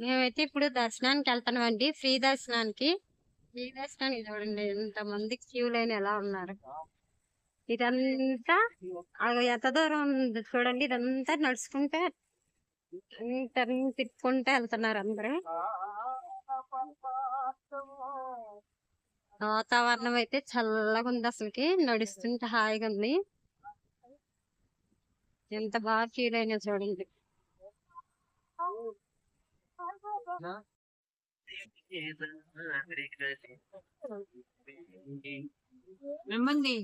మేమైతే ఇప్పుడు దర్శనానికి వెళ్తున్నామండి. ఫ్రీ దర్శనానికి చూడండి ఎంత మంది క్యూ లైన్ ఎలా ఉన్నారు. ఇదంతా ఎంత దూరం ఉంది చూడండి. ఇదంతా నడుచుకుంటే తిప్పుకుంటే వెళ్తున్నారు అందరూ. వాతావరణం అయితే చల్లగా ఉంది. అసలుకి నడుస్తుంటే హాయిగా ఉంది. ఎంత బాగా ఫీల్ అయినా చూడండి. మిమ్మల్ని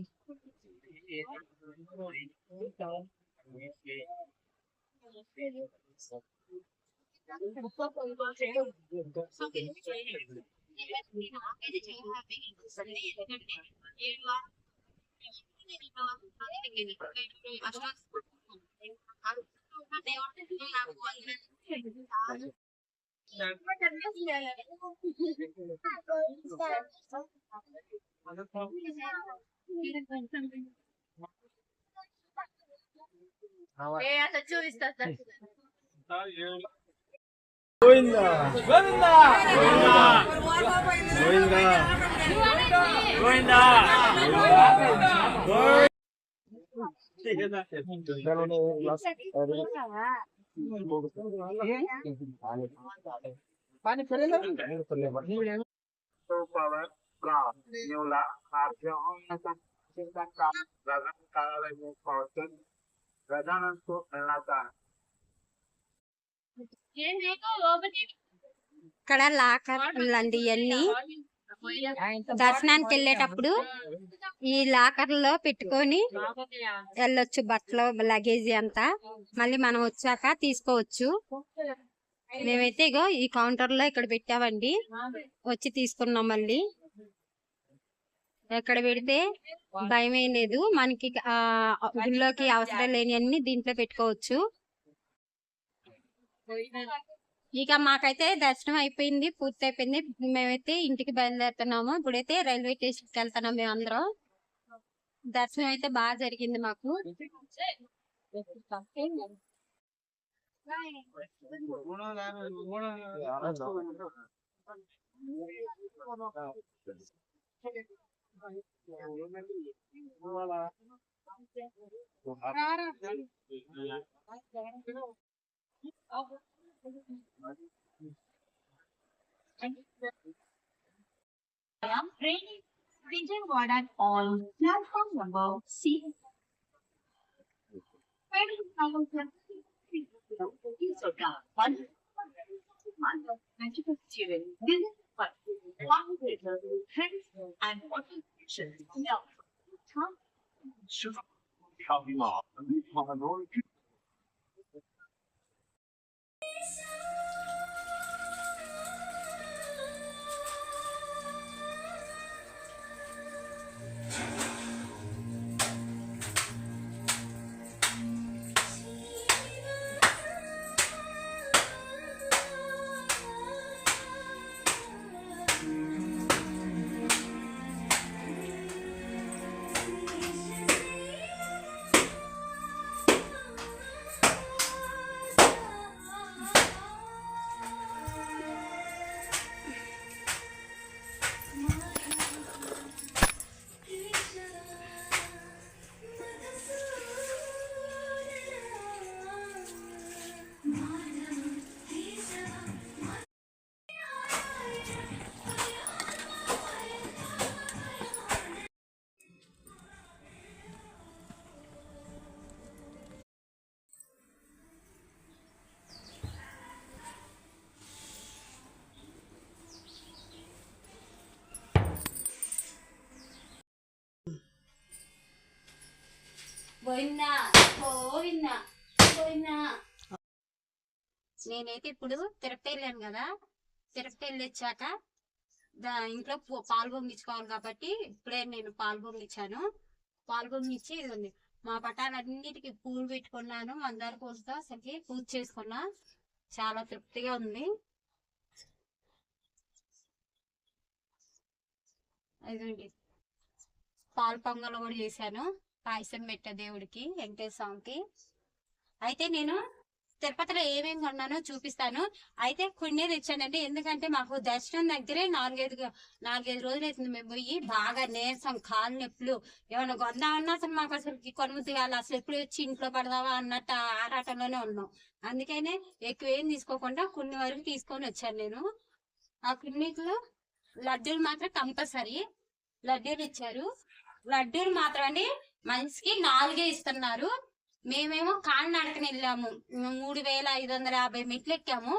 చూపిస్తా. గోవిందా గోవిందా గోవిందా గోవిందా ఇక్కడ లాకర్లు అండి ఇవన్నీ. దర్శనానికి వెళ్ళేటప్పుడు ఈ లాకర్లో పెట్టుకొని వెళ్ళొచ్చు. బట్టలు లగేజీ అంతా మళ్ళీ మనం వచ్చాక తీసుకోవచ్చు. మేమైతే ఇగో ఈ కౌంటర్ లో ఇక్కడ పెట్టామండి. వచ్చి తీసుకున్నాం. మళ్ళీ ఎక్కడ పెడితే భయం ఏం లేదు. మనకి గుళ్ళోకి అవసరం లేని అన్ని దీంట్లో పెట్టుకోవచ్చు. ఇక మాకైతే దర్శనం అయిపోయింది, పూర్తి అయిపోయింది. మేమైతే ఇంటికి బయలుదేరుతున్నాము. ఇప్పుడైతే రైల్వే స్టేషన్ కి వెళ్తున్నాం. మేము అందరం దర్శనం అయితే బాగా జరిగింది మాకు. Vijayawada on platform number C. నేనైతే ఇప్పుడు తిరుపతి వెళ్ళాను కదా. తిరుపతి వెళ్ళి వచ్చాక ఇంట్లో పాలు పొంగించుకోవాలి కాబట్టి ఇప్పుడే నేను పాలు పొంగించాను. పాలు పొంగించి ఇదిగోండి మా పటాలన్నిటికీ పూలు పెట్టుకున్నాను. మందార పూలతో అసలుకి పూజ చేసుకున్నా. చాలా తృప్తిగా ఉంది. ఇదండి పాలు పొంగల్ కూడా చేశాను. పాయసం పెట్ట దేవుడికి, వెంకటేశ్వర స్వామికి. అయితే నేను తిరుపతిలో ఏమేమి కొన్నానో చూపిస్తాను. అయితే కొన్ని తెచ్చానండి, ఎందుకంటే మాకు దర్శనం దగ్గరే 4-5 రోజులు అవుతుంది మేము పోయి. బాగా నీరసం, కాళ్ళు నొప్పులు, ఏమైనా కొందామన్నా అసలు మాకు అసలు కొనుబుద్ధి కాదు. అసలు ఎప్పుడు వచ్చి ఇంట్లో పడదామా అన్నట్టు ఆరాటంలోనే ఉన్నాం. అందుకనే ఎక్కువ ఏం తీసుకోకుండా కొన్ని వరకు తీసుకొని వచ్చాను నేను. ఆ క్లినిక్ లడ్డూలు మాత్రం కంపల్సరీ లడ్డూలు ఇచ్చారు. లడ్డూలు మాత్రం అండి మనిషికి 4 ఇస్తున్నారు. మేమేమో కాలినడకన వెళ్ళాము. 3550 మెట్లు ఎక్కాము.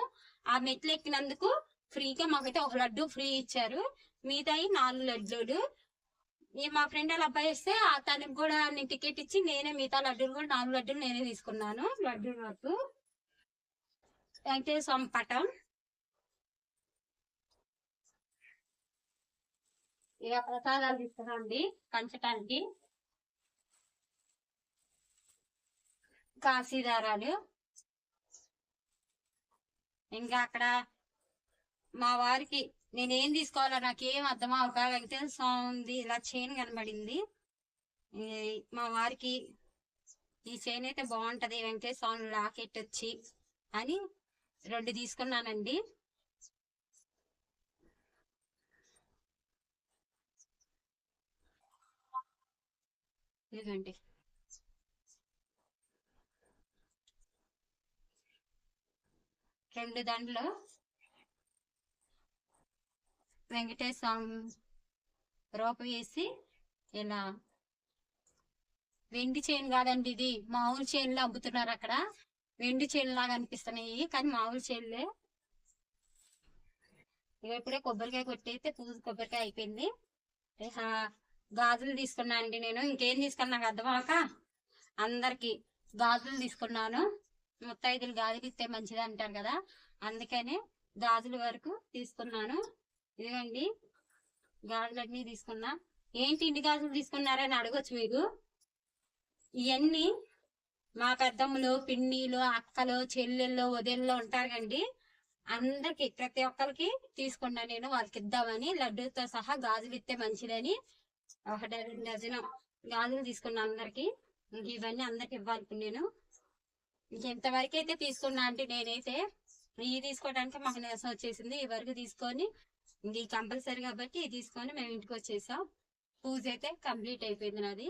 ఆ మెట్లు ఎక్కినందుకు ఫ్రీగా మాకైతే ఒక లడ్డు ఫ్రీ ఇచ్చారు. మిగతాయి 4 లడ్డూలు. మా ఫ్రెండ్ వాళ్ళ అబ్బాయి వస్తే తనకి కూడా నేను టికెట్ ఇచ్చి నేనే మిగతా లడ్డూలు కూడా 4 లడ్డూలు నేనే తీసుకున్నాను. లడ్డూల వరకు వెంకటేశ్వర పటం, ఇక ప్రసాదాలు తీసుకురండి పంచటానికి. కాశీదారాలు, ఇంకా అక్కడ మా వారికి నేనేం తీసుకోవాలో నాకేం అర్థం అవ్వక వెంకటేశ్వర స్వామి ఇలా చైన్ కనబడింది. మా వారికి ఈ చైన్ అయితే బాగుంటది, వెంకటేశ్వర స్వామి లాకెట్ వచ్చి అని 2 తీసుకున్నానండి. ఇదిగండి. రెండు దండలు వెంకటేశ్వర స్వామి రూపం వేసి ఇలా. వెండి చైన్ కాదండి, ఇది మామూలు చైన్లు అమ్ముతున్నారు అక్కడ. వెండి చైన్ లాగా అనిపిస్తున్నాయి కానీ మామూలు చైన్లే. ఇక ఇప్పుడే కొబ్బరికాయ కొట్టయితే పూజ కొబ్బరికాయ అయిపోయింది. గాజులు తీసుకున్నా అండి నేను. ఇంకేం తీసుకున్నా నాకు అర్థమవక అందరికి గాజులు తీసుకున్నాను. ముత్తైదులు గాజులు ఇస్తే మంచిది అంటారు కదా, అందుకనే గాజుల వరకు తీసుకున్నాను. ఇదిగండి గాజులన్నీ తీసుకున్నా. ఏంటి ఇన్ని గాజులు తీసుకున్నారని అడగొచ్చు మీరు. ఇవన్నీ మా పెద్దమ్మలు, పిన్నిలు, అక్కలు, చెల్లెళ్ళు, వదిల్లో ఉంటారు కండి, అందరికి ప్రతి ఒక్కరికి తీసుకున్నా నేను. వాళ్ళకి ఇద్దామని లడ్డూతో సహా గాజులు ఇస్తే మంచిదని 1 డజను గాజులు తీసుకున్నా అందరికి. ఇవన్నీ అందరికి ఇవ్వాలి నేను. ఇంతవరకు అయితే తీసుకున్నా అంటే నేనైతే ఇవి తీసుకోవడానికి మాకు నీరసం వచ్చేసింది. ఈ వరకు తీసుకొని ఇంక కంపల్సరీ కాబట్టి ఇది తీసుకొని మేము ఇంటికి వచ్చేసాం. పూజ అయితే కంప్లీట్ అయిపోయింది నాది.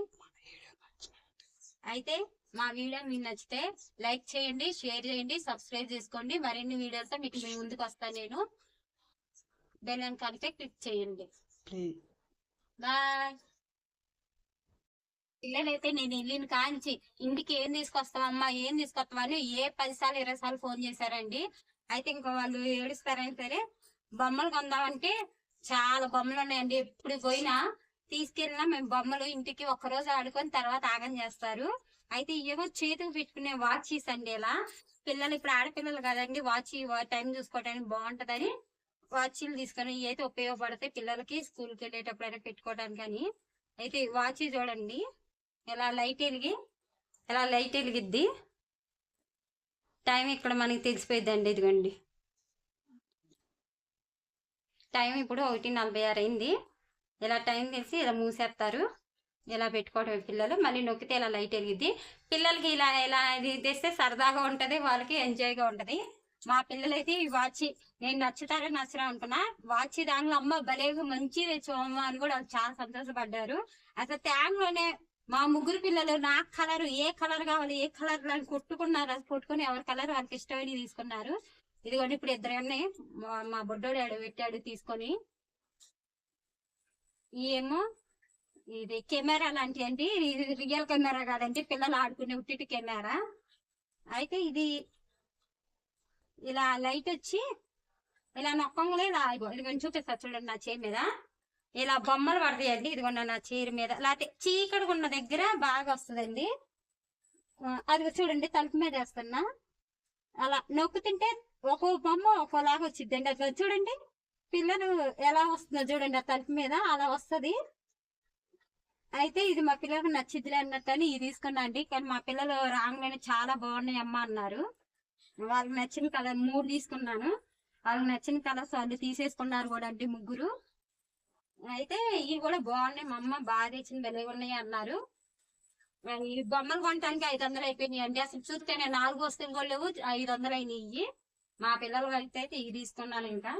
అయితే మా వీడియో మీకు నచ్చితే లైక్ చేయండి, షేర్ చేయండి, సబ్స్క్రైబ్ చేసుకోండి. మరిన్ని వీడియోలతో మీకు మీ ముందుకు వస్తాను నేను. బెల్ ఐకాన్ క్లిక్ చేయండి. బాయ్. పిల్లలైతే నేను వెళ్ళిన కాంచి ఇంటికి ఏం తీసుకొస్తావమ్మా, ఏం తీసుకొస్తావా అని 10 సార్లు 20 సార్లు ఫోన్ చేశారండి. అయితే ఇంకా వాళ్ళు ఏడుస్తారని సరే బొమ్మలు కొందామంటే చాలా బొమ్మలు ఉన్నాయండి. ఎప్పుడు పోయినా తీసుకెళ్ళినా మేము బొమ్మలు ఇంటికి ఒక్కరోజు ఆడుకొని తర్వాత ఆగం చేస్తారు. అయితే ఏమో చేతికి పెట్టుకునే వాచీస్ అండి. ఇలా పిల్లలు ఇప్పుడు ఆడపిల్లలు కదండి, వాచ్ టైం చూసుకోవడానికి బాగుంటదని వాచీలు తీసుకొని ఇవి అయితే ఉపయోగపడతాయి పిల్లలకి స్కూల్కి వెళ్ళేటప్పుడైనా పెట్టుకోవడానికి అని. అయితే వాచీ చూడండి ఎలా లైట్ వెలిగిద్ది. టైం ఇక్కడ మనకి తెలిసిపోయిద్దండి. ఇదిగోండి టైం ఇప్పుడు 1:46 అయింది. ఇలా టైం తెలిసి ఇలా మూసేస్తారు. ఇలా పెట్టుకోవడం పిల్లలు. మళ్ళీ నొక్కితే ఇలా లైట్ వెలిగిద్ది. పిల్లలకి ఇలా ఇది తెస్తే సరదాగా ఉంటది, వాళ్ళకి ఎంజాయ్గా ఉంటది. మా పిల్లలైతే ఈ వాచి నేను నచ్చుతారని నచ్చరా అనుకున్నా. వాచి దానిలో అమ్మ భలేగా మంచి తెచ్చామమ్మ అని కూడా చాలా సంతోషపడ్డారు. అసలు ట్యాంక్లోనే మా 3 పిల్లలు నాకు కలర్ ఏ కలర్ కావాలి ఏ కలర్ అని కొట్టుకున్నారు. అది కొట్టుకుని ఎవరి కలర్ వాళ్ళకి ఇష్టమని తీసుకున్నారు. ఇదిగోండి ఇప్పుడు 2 మా బొడ్డోడు పెట్టాడు తీసుకొని. ఏమో ఇది కెమెరా లాంటి అండి, ఇది రియల్ కెమెరా కాదండి, పిల్లలు ఆడుకునే ఉట్టి కెమెరా. అయితే ఇది ఇలా లైట్ వచ్చి ఇలా నొక్కంగా ఇలా ఇదిగోండి చూపిస్తా చూడండి. నా చేయి మీద ఇలా బొమ్మలు పడతాయండి. ఇదిగోండి నా చీర మీద లేకపోతే చీకటిగా ఉన్న దగ్గర బాగా వస్తుందండి. అది చూడండి తలుపు మీద వేస్తున్నా. అలా నొక్కుతుంటే ఒక్కో బొమ్మ ఒక్కోలాగా వచ్చిందండి. అది చూడండి పిల్లలు ఎలా వస్తుందో చూడండి ఆ తలుపు మీద అలా వస్తుంది. అయితే ఇది మా పిల్లలకు నచ్చిద్దిలే అన్నట్టు ఇది తీసుకున్నా అండి. కానీ మా పిల్లలు రాగానే చాలా బాగున్నాయి అమ్మ అన్నారు. వాళ్ళకి నచ్చిన కలర్ 3 తీసుకున్నాను. వాళ్ళకి నచ్చిన కలర్స్ వాళ్ళు తీసేసుకున్నారు కూడా అండి 3. అయితే ఇవి కూడా బాగున్నాయి మా అమ్మ బాగా తెచ్చిన భలే ఉన్నాయి అన్నారు. ఈ బొమ్మలు కొనడానికి 500 అయిపోయినాయి అండి. అసలు చూస్తే నేను 4 వస్తువులు కూడా లేవు, 500 అయినాయి. మా పిల్లలు అయితే ఇవి తీసుకున్నాను ఇంకా.